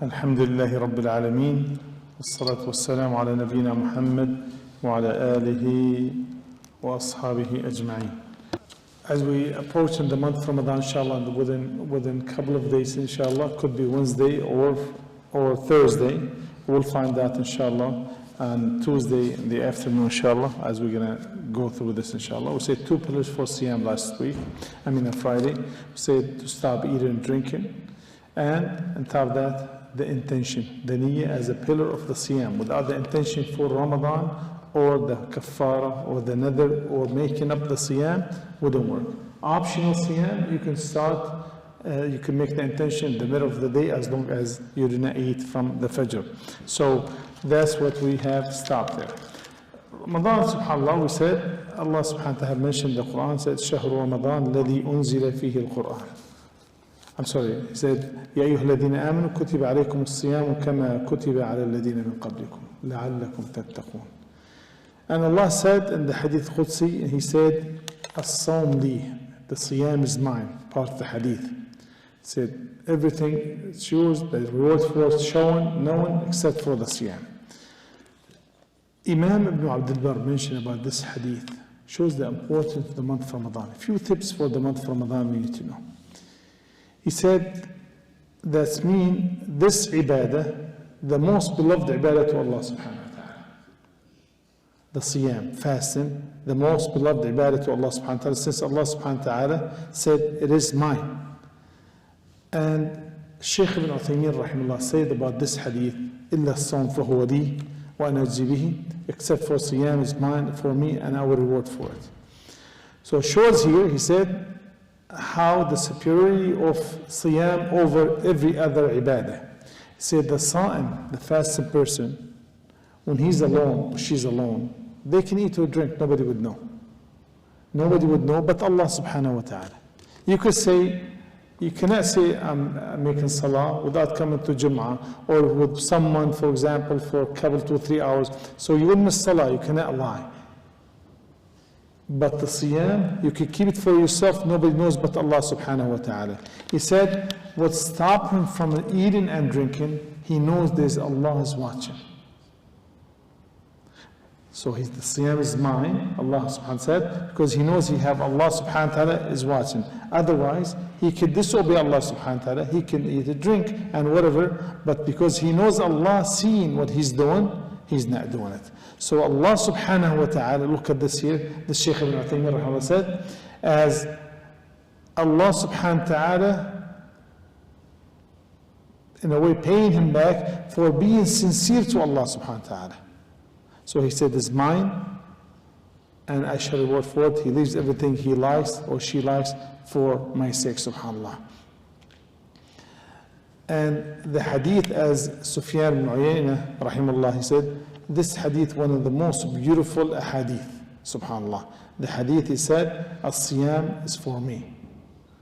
الحمد لله رب العالمين والصلاة والسلام على نبينا محمد وعلى آله وأصحابه أجمعين. As we approach in the month of Ramadan, inshallah, within a couple of days, inshallah, could be Wednesday or Thursday, we'll find out, inshallah, and Tuesday in the afternoon, inshallah, as we're going to go through this, inshallah. We said 2 pillars for Siyaam last week, on Friday. We said to stop eating and drinking, and on top of that, the intention, the niyyah as a pillar of the Siyaam. Without the intention for Ramadan or the kafara or the nadr or making up the Siyaam, wouldn't work. Optional Siyaam, you can start, you can make the intention in the middle of the day as long as you do not eat from the Fajr. So that's what we have stopped there. Ramadan, subhanAllah, we said, Allah subhanahu wa ta'ala mentioned the Quran, said, شهر رمضان الذي أنزل فيه القرآن. I'm sorry, he said, يا أيها الذين آمنوا كتب عليكم الصيام كما كتب على الذين من قبلكم لعلكم تتقون. And Allah said in the Hadith Qudsi, He said, الصوم لي, the Siyam is mine, part of the Hadith. He said, everything is yours, the reward for it shown, known, except for the Siyam. Imam Ibn Abdul Barr mentioned about this Hadith, shows the importance of the month of Ramadan. A few tips for the month of Ramadan we need to know. He said, that means this ibadah, the most beloved ibadah to Allah subhanahu wa ta'ala. The Siyam, fasting, the most beloved ibadah to Allah subhanahu wa ta'ala, since Allah subhanahu wa ta'ala said, it is mine. And Shaykh ibn Uthaymeen rahimahullah said about this hadith, إِلَّا الصَّوْمْ فَهُوَ لِي وَأَنَا أَجْزِي بِهِ, except for Siyam is mine for me and I will reward for it. So it shows here, he said, how the superiority of Siyam over every other ibadah. He said the Sa'im, the fasting person, when he's alone or she's alone, they can eat or drink, nobody would know. Nobody would know but Allah subhanahu wa ta'ala. You could say, you cannot say I'm making salah without coming to Jum'ah or with someone, for example, for a couple 2-3 hours. So you will miss salah, you cannot lie. But the Siyam, you can keep it for yourself, nobody knows but Allah subhanahu wa ta'ala. He said, what stopped him from eating and drinking, he knows there's Allah is watching. So the Siyam is mine, Allah subhanahu wa ta'ala said, because he knows he have Allah subhanahu wa ta'ala is watching. Otherwise, he could disobey Allah subhanahu wa ta'ala, he can eat and drink and whatever, but because he knows Allah seeing what he's doing, he's not doing it. So Allah subhanahu wa ta'ala, look at this here, the Shaykh ibn Uthaymeen rahimahullah said, as Allah subhanahu wa ta'ala, in a way paying him back for being sincere to Allah subhanahu wa ta'ala. So he said, it's mine, and I shall reward for it. He leaves everything he likes or she likes for my sake, subhanAllah. And the hadith, as Sufyan ibn Uyayna, rahimahullah, he said, this hadith, one of the most beautiful hadith, subhanAllah. The hadith, he said, as-Siyam is for me.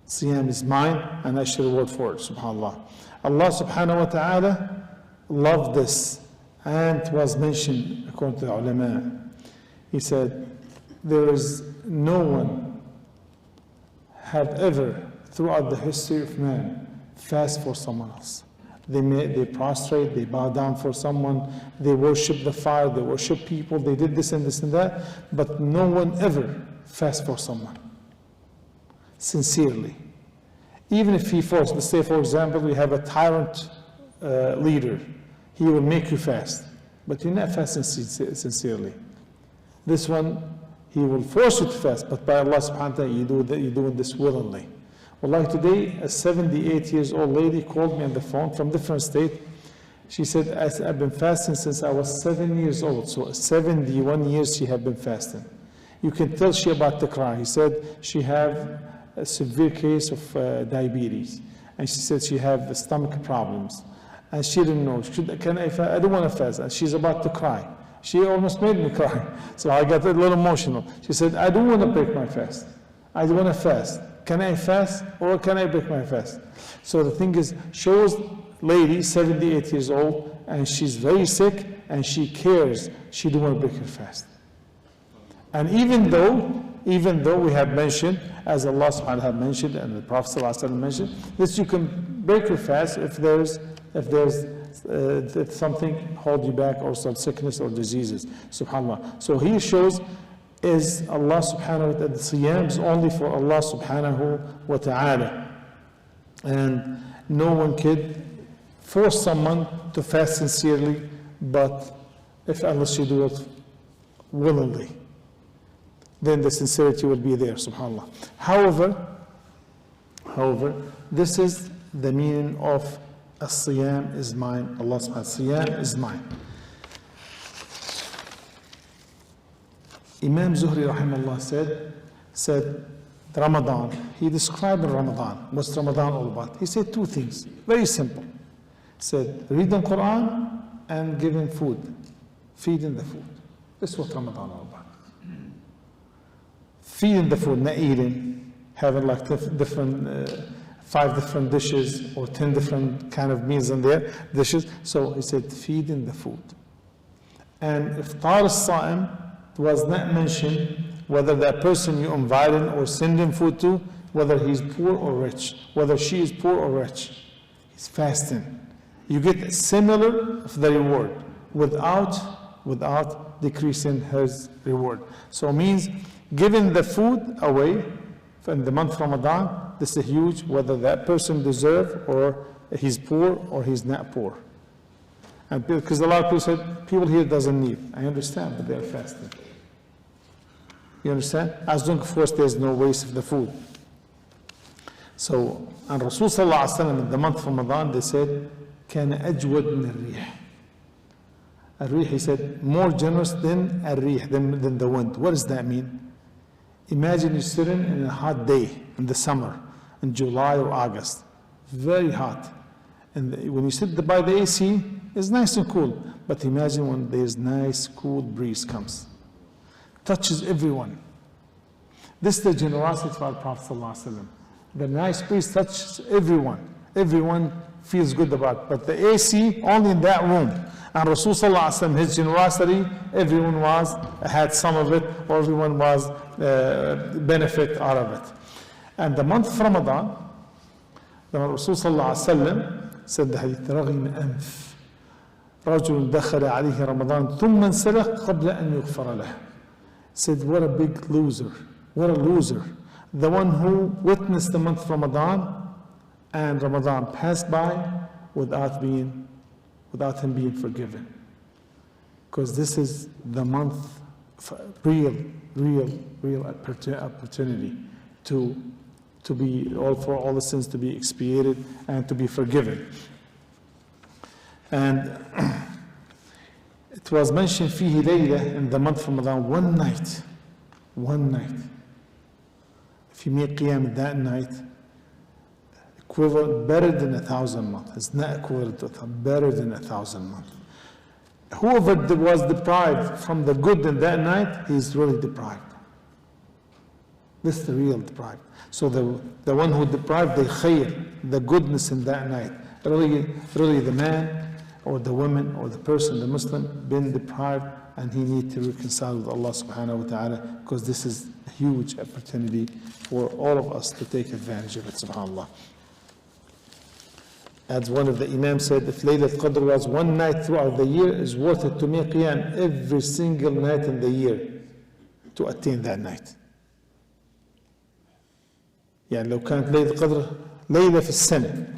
Siyam is mine, and I shall reward for it, subhanAllah. Allah subhanahu wa ta'ala loved this, and it was mentioned, according to the ulama. He said, there is no one have ever, throughout the history of man, fast for someone else. They prostrate, they bow down for someone, they worship the fire, they worship people, they did this and this and that, but no one ever fast for someone, sincerely. Even if he forced, let's say for example, we have a tyrant leader, he will make you fast, but you're not fasting sincerely. This one, he will force you to fast, but by Allah subhanahu wa ta'ala, you're doing this willingly. Wallahi, today, a 78 years old lady called me on the phone from different state. She said, I've been fasting since I was 7 years old. So 71 years she had been fasting. You can tell she about to cry. He said she have a severe case of diabetes. And she said she have stomach problems. And she didn't know, can I fast? I don't want to fast. And she's about to cry. She almost made me cry. So I got a little emotional. She said, I don't want to break my fast. I don't want to fast. Can I fast or can I break my fast? So the thing is, shows lady, 78 years old, and she's very sick, and she cares. She don't want to break her fast. And even though we have mentioned, as Allah subhanahu wa ta'ala mentioned, and the Prophet sallallahu alaihi wasallam mentioned, that you can break your fast if there's if something hold you back, or some sickness or diseases. SubhanAllah. So here shows is Allah subhanahu wa ta'ala, the Siyaam is only for Allah subhanahu wa ta'ala. And no one could force someone to fast sincerely, but unless you do it willingly, then the sincerity will be there, subhanAllah. However, this is the meaning of as-Siyam is mine. Allah subhanahu wa ta'ala, Siyam is mine. Imam Zuhri rahimahullah said Ramadan, he described Ramadan. What's Ramadan all about? He said two things, very simple. He said reading Quran and giving food, feeding the food. This is what Ramadan all about. Feeding the food, not eating, having like different 5 different dishes or 10 different kind of meals in there, dishes. So he said feeding the food. And iftar as-Sa'im was not mentioned whether that person you invited or sending food to, whether he's poor or rich, whether she is poor or rich. He's fasting. You get similar of the reward without decreasing his reward. So it means giving the food away in the month of Ramadan, this is huge, whether that person deserves or he's poor or he's not poor. And because a lot of people said, people here doesn't need. I understand, but they're fasting. You understand? As long as, of course, there's no waste of the food. So, and Rasul sallallahu alaihi wasallam in the month of Ramadan, they said, كان أجود من الريح. الريح, he said, more generous than الريح, than the wind. What does that mean? Imagine you're sitting in a hot day in the summer, in July or August, very hot. And when you sit by the AC, it's nice and cool. But imagine when there's nice, cool breeze comes. Touches everyone. This is the generosity of our Prophet ﷺ. The nice breeze touches everyone. Everyone feels good about it. But the AC, only in that room. And Rasul ﷺ, his generosity, everyone had some of it, or everyone was benefit out of it. And the month of Ramadan, the Rasul ﷺ said the hadith, رغم أنف رجل دخل عليه رمضان ثم انسلخ قبل أن يغفر له. Said, what a big loser, what a loser. The one who witnessed the month of Ramadan and Ramadan passed by without him being forgiven. Because this is the month of real opportunity to be, for all the sins to be expiated and to be forgiven. And it was mentioned فيه ليلة, in the month of Ramadan, one night. If you make Qiyam that night, equivalent, better than 1,000 months. It's not equivalent to better than 1,000 months. Whoever was deprived from the good in that night, he's really deprived. This is the real deprived. So the one who deprived the khair, the goodness in that night, really the man or the woman or the person, the Muslim, been deprived, and he needs to reconcile with Allah subhanahu wa ta'ala, because this is a huge opportunity for all of us to take advantage of it, subhanAllah. As one of the Imams said, if Laylat Qadr was one night throughout the year, it's worth it to make Qiyam every single night in the year to attain that night. يعني لو كانت ليلة القدر ليلة في السنة,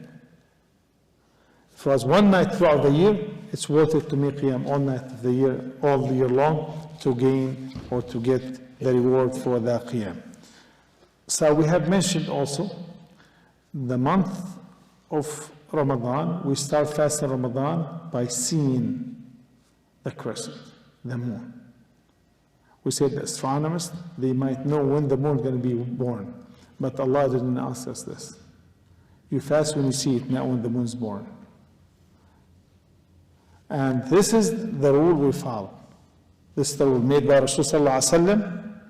if it was one night throughout the year, it's worth it to make Qiyam all night of the year, all the year long, to gain or to get the reward for that Qiyam. So we have mentioned also the month of Ramadan, we start fasting Ramadan by seeing the crescent, the moon. We said the astronomers, they might know when the moon is going to be born, but Allah didn't ask us this. You fast when you see it, not when the moon is born. And this is the rule we follow. This is the rule made by Rasulullah sallallahu alaihi wasallam.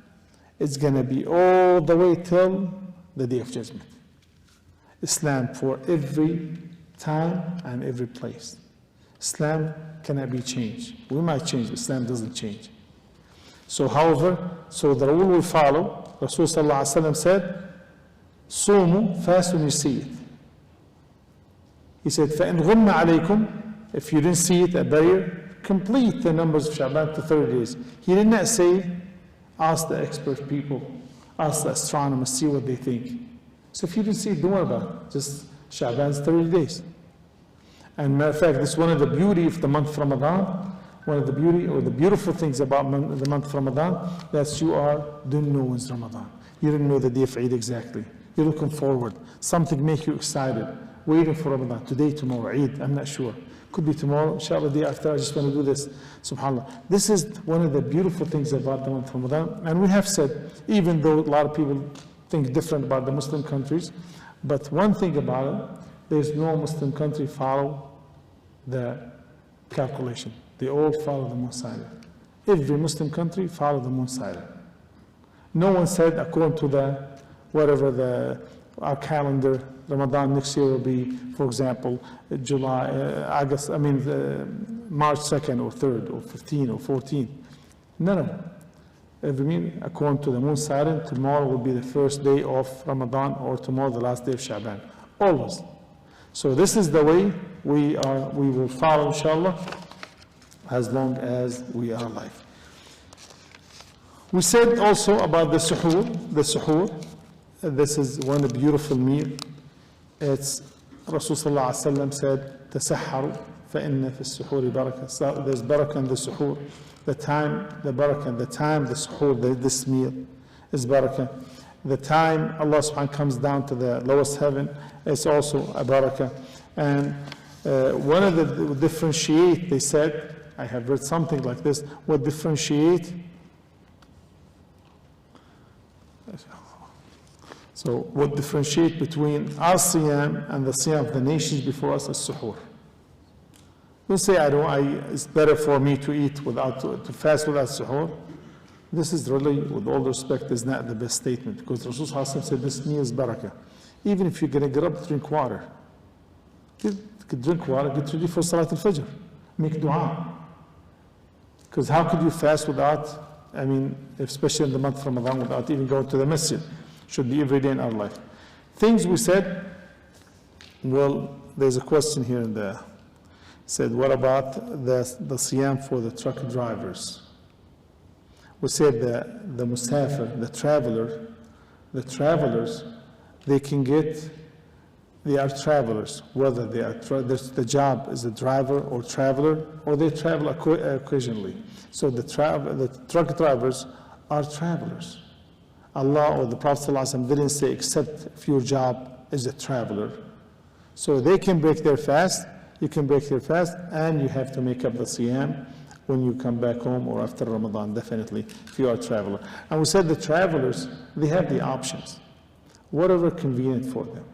It's going to be all the way till the Day of Judgment. Islam for every time and every place. Islam cannot be changed. We might change, Islam doesn't change. So the rule we follow, Rasulullah sallallahu alaihi wasallam said, Sumu, fast when you see it. He said, فَإِنْ غُمَّ عَلَيْكُمْ, if you didn't see it, a barrier, complete the numbers of Sha'ban to 30 days. He did not say, ask the expert people, ask the astronomers, see what they think. So if you didn't see it, don't worry about it. Just Sha'ban's 30 days. And matter of fact, this is one of the beauty of the month of Ramadan. One of the beauty or the beautiful things about the month of Ramadan, that you don't know when's Ramadan. You didn't know the day of Eid exactly. You're looking forward. Something make you excited. Waiting for Ramadan. Today, tomorrow, Eid, I'm not sure. Could be tomorrow, inshallah, the day after, I just want to do this. SubhanAllah. This is one of the beautiful things about the month of Ramadan. And we have said, even though a lot of people think different about the Muslim countries, but one thing about it, there's no Muslim country follow the calculation. They all follow the moon sider. Every Muslim country follow the moon sider. No one said, according to our calendar, Ramadan next year will be, for example, March 2nd or 3rd or 15th or 14th. None of them. According to the moon sider, tomorrow will be the first day of Ramadan, or tomorrow the last day of Sha'ban. Always. So this is the way we will follow, inshallah, as long as we are alive. We said also about the suhoor. The suhoor, this is one beautiful meal. It's Rasulullah ﷺ said, تَسَحَّرُوا فَإِنَّ فِي السُّحُورِ بَرَكَةً. So there's barakah in the suhoor. The time, the suhoor, this meal is barakah. The time Allah subhanahu wa ta'ala comes down to the lowest heaven, it's also a barakah. And one of the differentiate, they said, I have read something like this, what differentiate. So what differentiate between our Siyaam and the Siyaam of the nations before us is suhoor. Don't say, it's better for me to eat to fast without suhoor. This is really, with all respect, is not the best statement, because Rasul said this meal is barakah. Even if you're going to get up, drink water. Drink water, get ready for Salat al-Fajr. Make dua. Because how could you fast without, especially in the month of Ramadan, without even going to the masjid? Should be every day in our life. Things we said, well, there's a question here in there. Said, what about the Siyaam for the truck drivers? We said that the musafir, the travelers, they are travelers, whether they are, the job is a driver or traveler, or they travel occasionally. So the truck drivers are travelers. Allah or the Prophet ﷺ didn't say except if your job is a traveler. So they can break their fast, you can break your fast, and you have to make up the Siyaam when you come back home or after Ramadan, definitely, if you are a traveler. And we said the travelers, they have the options, whatever convenient for them.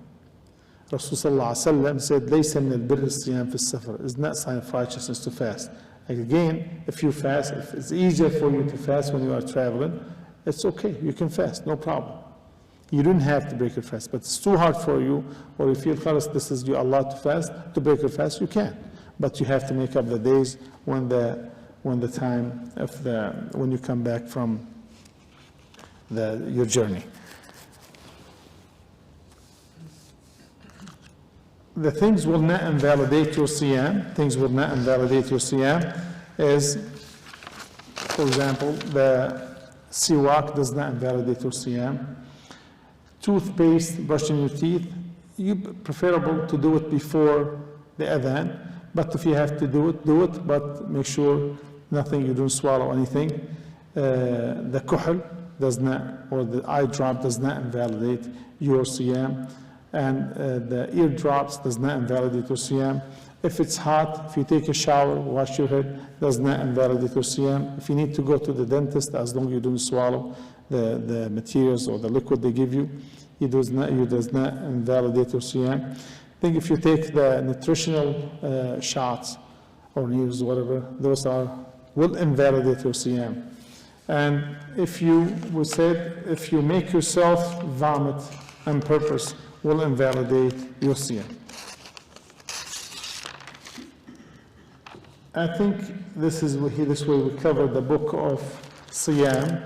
Rasulullah said, لَيْسَ مِنَ الْبِرِّ الصِّيَامِ فِي السَّفَرِ. It's not sign of righteousness to fast. Again, if you fast, if it's easier for you to fast when you are traveling, it's okay, you can fast, no problem. You don't have to break your fast, but it's too hard for you, or you feel, this is you Allah to fast, to break your fast, you can. But you have to make up the days when you come back from your journey. The things will not invalidate your Siyaam. Things will not invalidate your Siyaam is, for example, the siwak does not invalidate your Siyaam. Toothpaste, brushing your teeth, preferable to do it before the adhan, but if you have to do it, but make sure you don't swallow anything. The kuhl does not, or the eye drop does not invalidate your Siyaam, and the ear drops does not invalidate your Siyaam. If it's hot, if you take a shower, wash your head, does not invalidate your Siyaam. If you need to go to the dentist, as long as you don't swallow the materials or the liquid they give you, it does not invalidate your Siyaam. I think if you take the nutritional shots or needles, whatever, those will invalidate your Siyaam. And if you make yourself vomit on purpose, will invalidate your Siyaam. I think this way we covered the book of Siyaam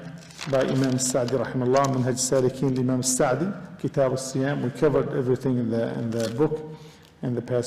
by Imam Sa'di rahimahullah, Manhaj Salikin Imam Sa'di, Kitab al-Siyam. We covered everything in the book in the past